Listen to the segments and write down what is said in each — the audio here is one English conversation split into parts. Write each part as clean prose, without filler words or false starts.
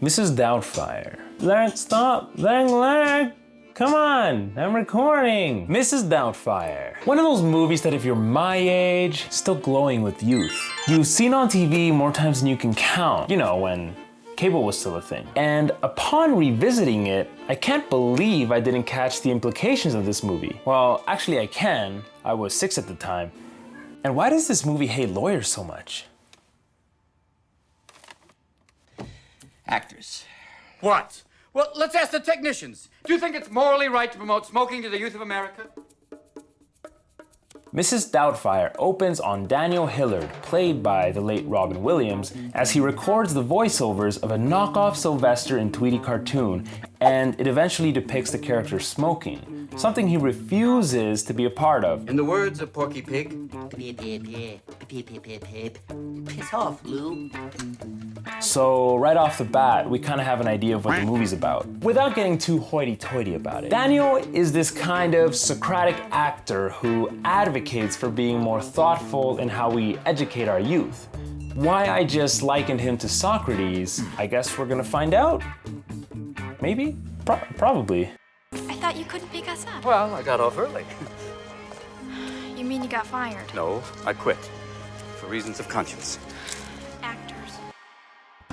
Mrs. Doubtfire. Let's stop, lag. Come on, I'm recording. Mrs. Doubtfire. One of those movies that if you're my age, still glowing with youth. You've seen on TV more times than you can count. You know, when cable was still a thing. And upon revisiting it, I can't believe I didn't catch the implications of this movie. Well, actually I can. I was 6 at the time. And why does this movie hate lawyers so much? Actors. What? Well, let's ask the technicians. Do you think it's morally right to promote smoking to the youth of America? Mrs. Doubtfire opens on Daniel Hillard, played by the late Robin Williams, as he records the voiceovers of a knockoff Sylvester and Tweety cartoon, and it eventually depicts the character smoking, something he refuses to be a part of. In the words of Porky Pig, Piss off, Lou. So right off the bat, we kind of have an idea of what the movie's about, without getting too hoity-toity about it. Daniel is this kind of Socratic actor who advocates for being more thoughtful in how we educate our youth. Why I just likened him to Socrates, I guess we're gonna find out. Maybe? Probably. I thought you couldn't pick us up. well, I got off early. You mean you got fired? No, I quit. For reasons of conscience. Actors.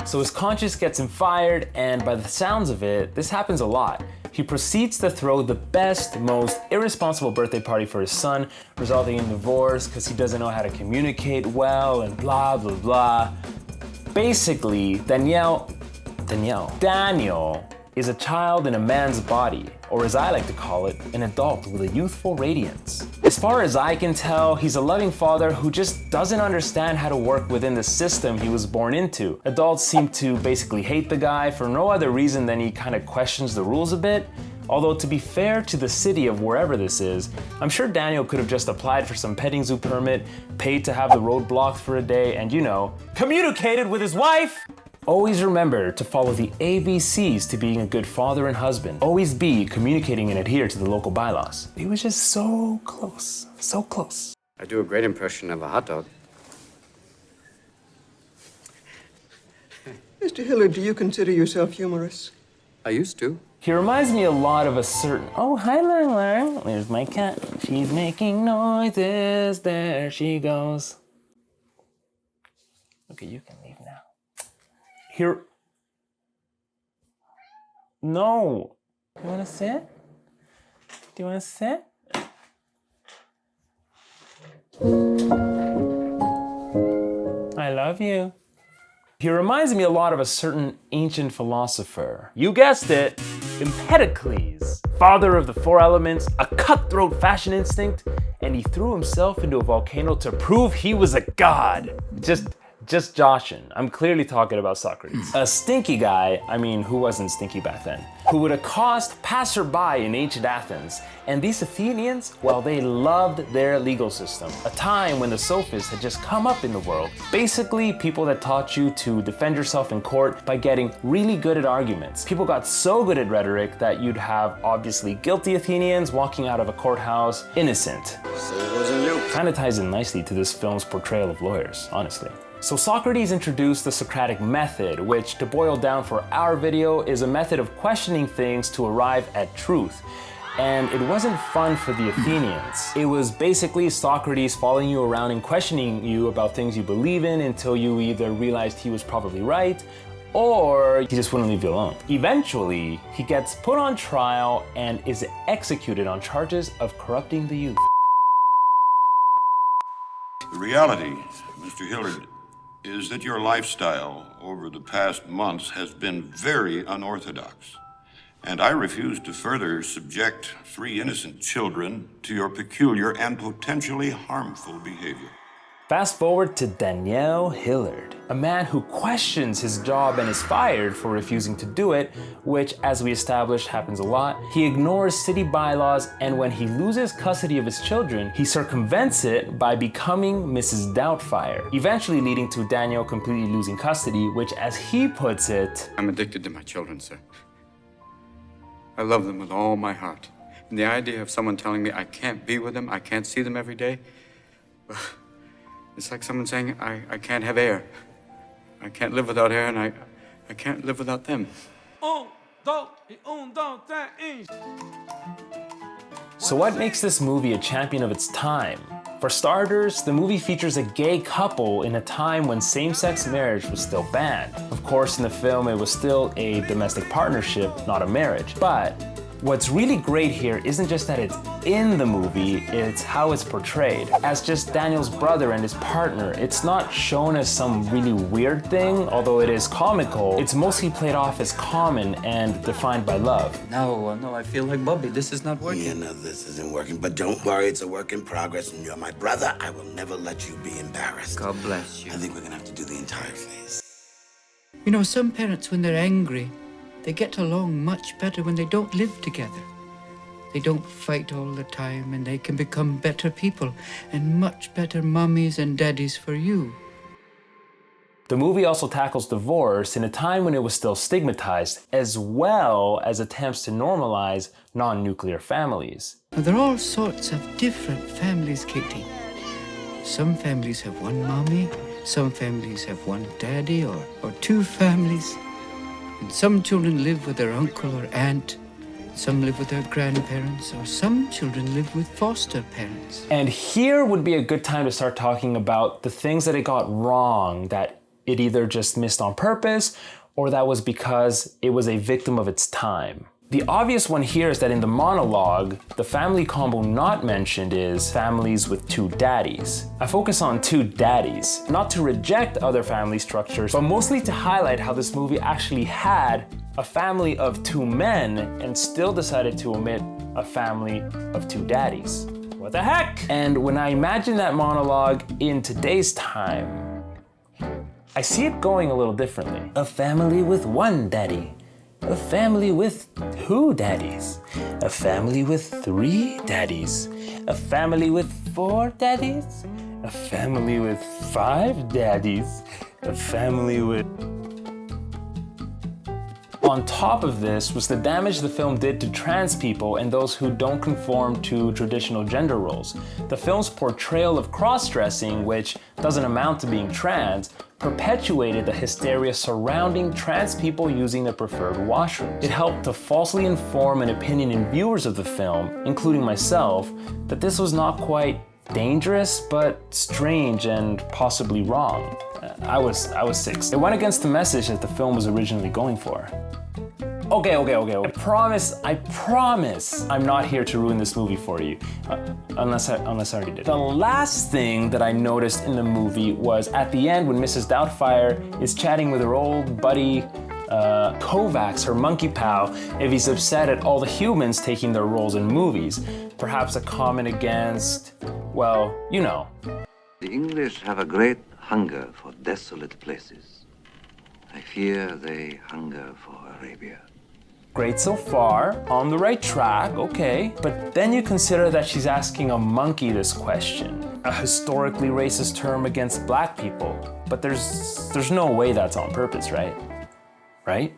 So his conscience gets him fired, and by the sounds of it, this happens a lot. He proceeds to throw the best, most irresponsible birthday party for his son, resulting in divorce because he doesn't know how to communicate well and blah, blah, blah. Basically, Daniel is a child in a man's body, or as I like to call it, an adult with a youthful radiance. As far as I can tell, he's a loving father who just doesn't understand how to work within the system he was born into. Adults seem to basically hate the guy for no other reason than he kind of questions the rules a bit. Although to be fair to the city of wherever this is, I'm sure Daniel could have just applied for some petting zoo permit, paid to have the road blocked for a day, and you know, communicated with his wife. Always remember to follow the ABCs to being a good father and husband. Always be communicating and adhere to the local bylaws. He was just so close, so close. I do a great impression of a hot dog. Mr. Hillard, do you consider yourself humorous? I used to. He reminds me a lot of a certain... Oh, hi, Lurler. There's my cat. She's making noises. There she goes. Okay, you can leave now. Here. No. You wanna sit? Do you wanna sit? I love you. He reminds me a lot of a certain ancient philosopher. You guessed it, Empedocles. Father of the 4 elements, a cutthroat fashion instinct, and he threw himself into a volcano to prove he was a god. Just joshing. I'm clearly talking about Socrates. A stinky guy, I mean, who wasn't stinky back then, who would accost passerby in ancient Athens. And these Athenians, well, they loved their legal system. A time when the sophists had just come up in the world. Basically, people that taught you to defend yourself in court by getting really good at arguments. People got so good at rhetoric that you'd have obviously guilty Athenians walking out of a courthouse innocent. Kind of ties in nicely to this film's portrayal of lawyers, honestly. So Socrates introduced the Socratic method, which, to boil down for our video, is a method of questioning things to arrive at truth. And it wasn't fun for the Athenians. It was basically Socrates following you around and questioning you about things you believe in until you either realized he was probably right, or he just wouldn't leave you alone. Eventually, he gets put on trial and is executed on charges of corrupting the youth. The reality, Mr. Hillard, is that your lifestyle over the past months has been very unorthodox. And I refuse to further subject 3 innocent children to your peculiar and potentially harmful behavior. Fast forward to Daniel Hillard, a man who questions his job and is fired for refusing to do it, which, as we established, happens a lot. He ignores city bylaws, and when he loses custody of his children, he circumvents it by becoming Mrs. Doubtfire, eventually leading to Daniel completely losing custody, which, as he puts it... I'm addicted to my children, sir. I love them with all my heart. And the idea of someone telling me I can't be with them, I can't see them every day, it's like someone saying I can't have air. I can't live without air, and I can't live without them. So what makes this movie a champion of its time? For starters, the movie features a gay couple in a time when same-sex marriage was still banned. Of course, in the film, it was still a domestic partnership, not a marriage. But what's really great here isn't just that it's in the movie, it's how it's portrayed. As just Daniel's brother and his partner, it's not shown as some really weird thing, although it is comical. It's mostly played off as common and defined by love. No, I feel like Bobby. This is not working. Yeah, no, this isn't working. But don't worry, it's a work in progress, and you're my brother. I will never let you be embarrassed. God bless you. I think we're gonna have to do the entire phase. You know, some parents, when they're angry, they get along much better when they don't live together. They don't fight all the time, and they can become better people and much better mummies and daddies for you. The movie also tackles divorce in a time when it was still stigmatized, as well as attempts to normalize non-nuclear families. Now, there are all sorts of different families, Katie. Some families have one mommy, some families have one daddy, or two families. And some children live with their uncle or aunt, some live with their grandparents, or some children live with foster parents. And here would be a good time to start talking about the things that it got wrong, that it either just missed on purpose, or that was because it was a victim of its time. The obvious one here is that in the monologue, the family combo not mentioned is families with two daddies. I focus on two daddies, not to reject other family structures, but mostly to highlight how this movie actually had a family of two men and still decided to omit a family of two daddies. What the heck? And when I imagine that monologue in today's time, I see it going a little differently. A family with one daddy. A family with two daddies. A family with three daddies. A family with four daddies. A family with five daddies. A family with... On top of this was the damage the film did to trans people and those who don't conform to traditional gender roles. The film's portrayal of cross-dressing, which doesn't amount to being trans, perpetuated the hysteria surrounding trans people using the preferred washrooms. It helped to falsely inform an opinion in viewers of the film, including myself, that this was not quite dangerous, but strange and possibly wrong. I was 6. It went against the message that the film was originally going for. Okay. I promise I'm not here to ruin this movie for you. Unless I already did. The last thing that I noticed in the movie was at the end when Mrs. Doubtfire is chatting with her old buddy, Kovacs, her monkey pal, if he's upset at all the humans taking their roles in movies. Perhaps a comment against, well, you know. The English have a great hunger for desolate places. I fear they hunger for Arabia. Great so far, on the right track, okay. But then you consider that she's asking a monkey this question, a historically racist term against black people. But there's no way that's on purpose, right? Right?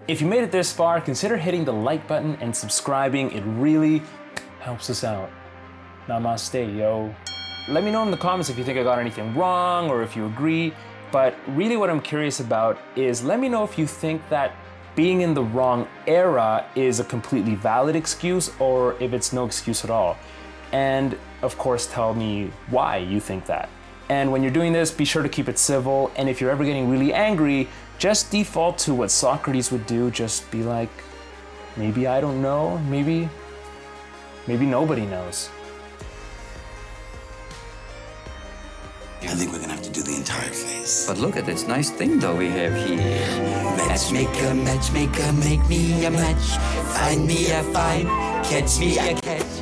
If you made it this far, consider hitting the like button and subscribing. It really helps us out. Namaste, yo. Let me know in the comments if you think I got anything wrong or if you agree. But really what I'm curious about is let me know if you think that being in the wrong era is a completely valid excuse or if it's no excuse at all. And of course, tell me why you think that. And when you're doing this, be sure to keep it civil. And if you're ever getting really angry, just default to what Socrates would do. Just be like, maybe I don't know, maybe nobody knows. I think we're gonna have to do the entire phase. But look at this nice thing though we have here. Matchmaker, Matchmaker, make me a match. Find me a find, catch me a catch.